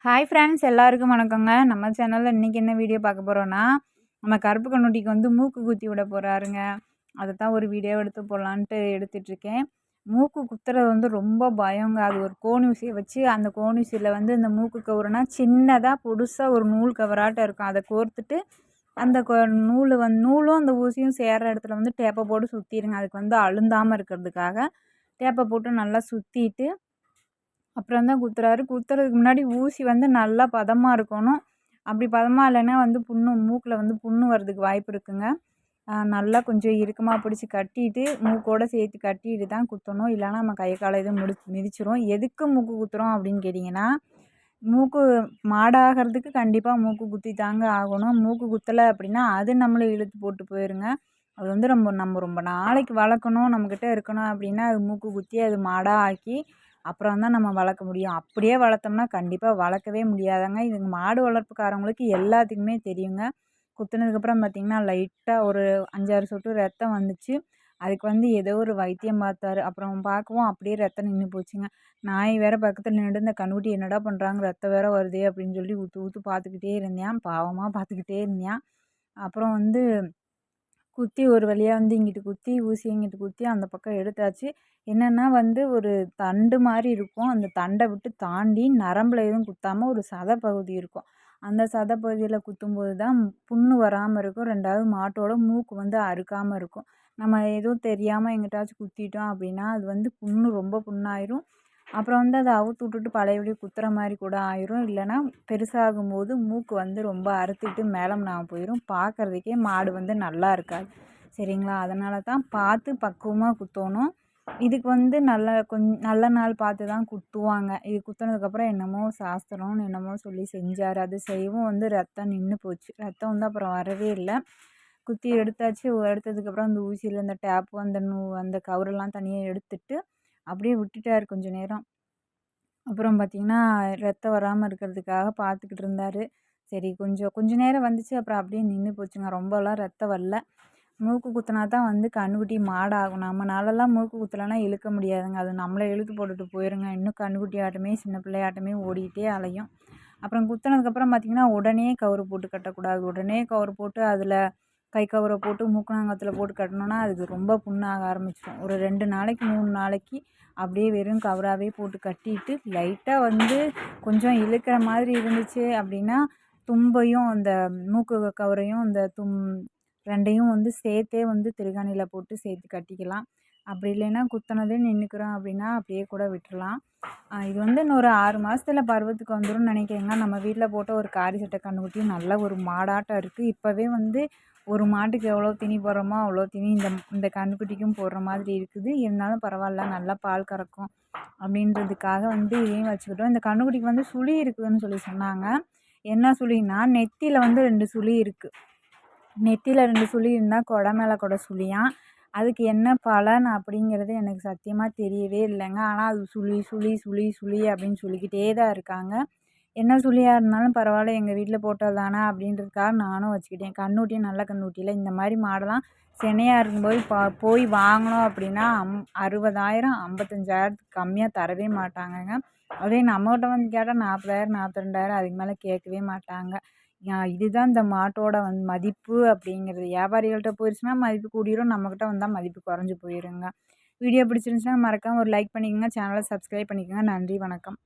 Hi friends, எல்லாருக்கும் வணக்கங்க. நம்ம சேனலில் இன்றைக்கி என்ன வீடியோ பார்க்க போகிறோன்னா, நம்ம கருப்பு கண்ணுட்டிக்கு வந்து மூக்கு குத்தி விட போகிறாருங்க. அதை தான் ஒரு வீடியோ எடுத்து போடலான்ட்டு எடுத்துட்ருக்கேன். மூக்கு குத்துறது வந்து ரொம்ப பயங்க. அது ஒரு கோணி ஊசியை வச்சு அந்த கோணி ஊசியில் வந்து இந்த மூக்கு கவுறுனா சின்னதாக பொடுசாக ஒரு நூல் கவராட்டம் இருக்கும். அதை கோர்த்துட்டு அந்த நூலும் அந்த ஊசியும் சேர்கிற இடத்துல வந்து டேப்பை போட்டு சுற்றிடுங்க. அதுக்கு வந்து அழுந்தாமல் இருக்கிறதுக்காக டேப்பை போட்டு நல்லா சுற்றிட்டு அப்புறம் தான் குத்துறாரு. குத்துறதுக்கு முன்னாடி ஊசி வந்து நல்லா பதமாக இருக்கணும். அப்படி பதமாக இல்லைன்னா வந்து மூக்கில் வந்து புண்ணு வரதுக்கு வாய்ப்பு இருக்குங்க. நல்லா கொஞ்சம் இறுக்கமாக பிடிச்சி கட்டிட்டு மூக்கோடு சேர்த்து கட்டிட்டு தான் குத்தணும். இல்லைனா நம்ம கை காலை எதுவும் மிதிச்சிரும். எதுக்கு மூக்கு குத்துறோம் அப்படின்னு கேட்டிங்கன்னா, மூக்கு மாடாகிறதுக்கு கண்டிப்பாக மூக்கு குத்தி தாங்க ஆகணும். மூக்கு குத்தலை அப்படின்னா அது நம்மளை இழுத்து போட்டு போயிருங்க. அது வந்து நம்ம ரொம்ப நாளைக்கு வளர்க்கணும், நம்மக்கிட்ட இருக்கணும் அப்படின்னா அது மூக்கு குத்தி அது மாடாக ஆக்கி அப்புறம் தான் நம்ம வளர்க்க முடியும். அப்படியே வளர்த்தோம்னா கண்டிப்பாக வளர்க்கவே முடியாதுங்க. இதுங்க மாடு வளர்ப்புக்காரவங்களுக்கு எல்லாத்துக்குமே தெரியுங்க. குத்துனதுக்கப்புறம் பார்த்திங்கன்னா லைட்டாக ஒரு 5, 6 சொட்டு ரத்தம் வந்துச்சு. அதுக்கு வந்து ஏதோ ஒரு வைத்தியம் பார்த்தாரு. அப்புறம் பார்க்கவும் அப்படியே ரத்தம் நின்று போச்சுங்க. நாய் வேறு பக்கத்தில் நின்றுட்டு இந்த கன்னுக்குட்டி என்னடா பண்ணுறாங்க, ரத்தம் வேறு வருதே அப்படின்னு சொல்லி ஊற்று ஊற்று பார்த்துக்கிட்டே இருந்தேன். பாவமாக பார்த்துக்கிட்டே இருந்தேன். அப்புறம் வந்து குத்தி ஒரு வழியாக வந்து இங்கிட்டு குத்தி ஊசி இங்கிட்டு குத்தி அந்த பக்கம் எடுத்தாச்சு. என்னென்னா வந்து ஒரு தண்டு மாதிரி இருக்கும். அந்த தண்டை விட்டு தாண்டி நரம்பில் எதுவும் குத்தாமல் ஒரு சதை பகுதி இருக்கும். அந்த சதை பகுதியில் குத்தும்போது தான் புண்ணு வராமல் இருக்கும். 2வது மாட்டோட மூக்கு வந்து அறுக்காமல் இருக்கும். நம்ம எதுவும் தெரியாமல் எங்கிட்டாச்சும் குத்திட்டோம் அப்படின்னா அது வந்து புண்ணு ரொம்ப புண்ணாயிரும். அப்புறம் வந்து அதை அவுத்து விட்டுட்டு பழையபடி குத்துற மாதிரி கூட ஆயிரும். இல்லைன்னா பெருசாகும்போது மூக்கு வந்து ரொம்ப அறுத்துட்டு மேலம்னாம போயிடும். பார்க்குறதுக்கே மாடு வந்து நல்லா இருக்காது. சரிங்களா? அதனால தான் பார்த்து பக்குவமாக குத்தணும். இதுக்கு வந்து நல்ல நாள் பார்த்து தான் குத்துவாங்க. இது குத்துனதுக்கப்புறம் என்னமோ சாஸ்திரம்னு என்னமோ சொல்லி செஞ்சார். அது செய்யவும் வந்து ரத்தம் நின்று போச்சு. ரத்தம் வந்து அப்புறம் வரவே இல்லை. குத்தி எடுத்தாச்சு. எடுத்ததுக்கப்புறம் அந்த ஊசியில் அந்த டேப்பு அந்த கவரெல்லாம் தனியாக எடுத்துட்டு அப்படியே விட்டுட்டார் கொஞ்ச நேரம். அப்புறம் பார்த்திங்கன்னா ரத்தம் வராமல் இருக்கிறதுக்காக பார்த்துக்கிட்டு இருந்தார். சரி கொஞ்சம் நேரம் வந்துச்சு. அப்புறம் அப்படியே நின்று போச்சுங்க. ரொம்பலாம் ரத்தம் வரல. மூக்கு குத்துனா தான் வந்து கன்னுக்குட்டி மாடாகும். நம்மளாலலாம் மூக்கு குத்தலைன்னா இழுக்க முடியாதுங்க. அது நம்மளை இழுத்து போட்டுட்டு போயிருங்க. இன்னும் கன்னுக்குட்டி ஆட்டமே சின்ன பிள்ளையாட்டமே ஓடிக்கிட்டே அலையும். அப்புறம் குத்துனதுக்கப்புறம் பார்த்திங்கன்னா உடனே கயிறு போட்டு கட்டக்கூடாது. உடனே கயிறு போட்டு அதில் கை கவரை போட்டு மூக்கணாங்கத்தில் போட்டு கட்டினோன்னா அதுக்கு ரொம்ப புண்ணாக ஆரம்பிச்சிடும். ஒரு 2 நாளைக்கு 3 நாளைக்கு அப்படியே வெறும் கவராகவே போட்டு கட்டிட்டு லைட்டாக வந்து கொஞ்சம் இழுக்கிற மாதிரி இருந்துச்சு அப்படின்னா தும்பையும் அந்த மூக்கு கவரையும் அந்த 2யும் வந்து சேர்த்தே வந்து திருகாணியில் போட்டு சேர்த்து கட்டிக்கலாம். அப்படி இல்லைன்னா குத்துனதே நின்றுக்கிறோம் அப்படின்னா அப்படியே கூட விட்டுறலாம். இது வந்து இன்னொரு 6 மாதத்துல பருவத்துக்கு வந்துடும் நினைக்கிறேங்க. நம்ம வீட்டில் போட்ட ஒரு காரி சட்டை கன்றுக்குட்டியும் நல்ல ஒரு மாடாட்டம் இருக்குது. இப்போவே வந்து ஒரு மாட்டுக்கு எவ்வளோ தீனி போடுறோமோ அவ்வளோ தீனி இந்த கன்றுக்குட்டிக்கும் போடுற மாதிரி இருக்குது. இருந்தாலும் பரவாயில்ல, நல்லா பால் கறக்கும் அப்படின்றதுக்காக வந்து இதையும் வச்சுக்கிட்டோம். இந்த கன்றுக்குட்டிக்கு வந்து சுழி இருக்குதுன்னு சொல்லி சொன்னாங்க. என்ன சுழின்னா நெத்தியில் வந்து 2 சுழி இருக்குது. நெத்தியில் 2 சுழி இருந்தால் கொடை மேலே கொடை சுழியாம். அதுக்கு என்ன பலன் அப்படிங்கிறது எனக்கு சத்தியமாக தெரியவே இல்லைங்க. ஆனால் அது சுழி சுழி சுழி சுழி அப்படின்னு சொல்லிக்கிட்டே தான் இருக்காங்க. என்ன சுழியாக இருந்தாலும் பரவாயில்ல, எங்கள் வீட்டில் போட்டது தானே அப்படின்றதுக்காக நானும் வச்சுக்கிட்டேன். கன்றுக்குட்டியும் நல்ல கன்றுக்குட்டியில் இந்த மாதிரி மாடெல்லாம் செனையாக இருக்கும்போது போய் வாங்கினோம் அப்படின்னா 60,000 55,000த்துக்கு கம்மியாக தரவே மாட்டாங்கங்க. அதே நம்மகிட்ட வந்து கேட்டால் 40,000 42,000 அதுக்கு மேலே கேட்கவே மாட்டாங்க. இதுதான் இந்த மாட்டோட மதிப்பு அப்படிங்கிறது. வியாபாரிகள்கிட்ட போயிடுச்சுன்னா மதிப்பு கூடிரும். நம்மக்கிட்ட வந்தால் மதிப்பு குறைஞ்சி போயிருங்க. வீடியோ பிடிச்சிருந்துச்சுன்னா மறக்காமல் ஒரு லைக் பண்ணிக்கோங்க. சேனலை சப்ஸ்கிரைப் பண்ணிக்கோங்க. நன்றி, வணக்கம்.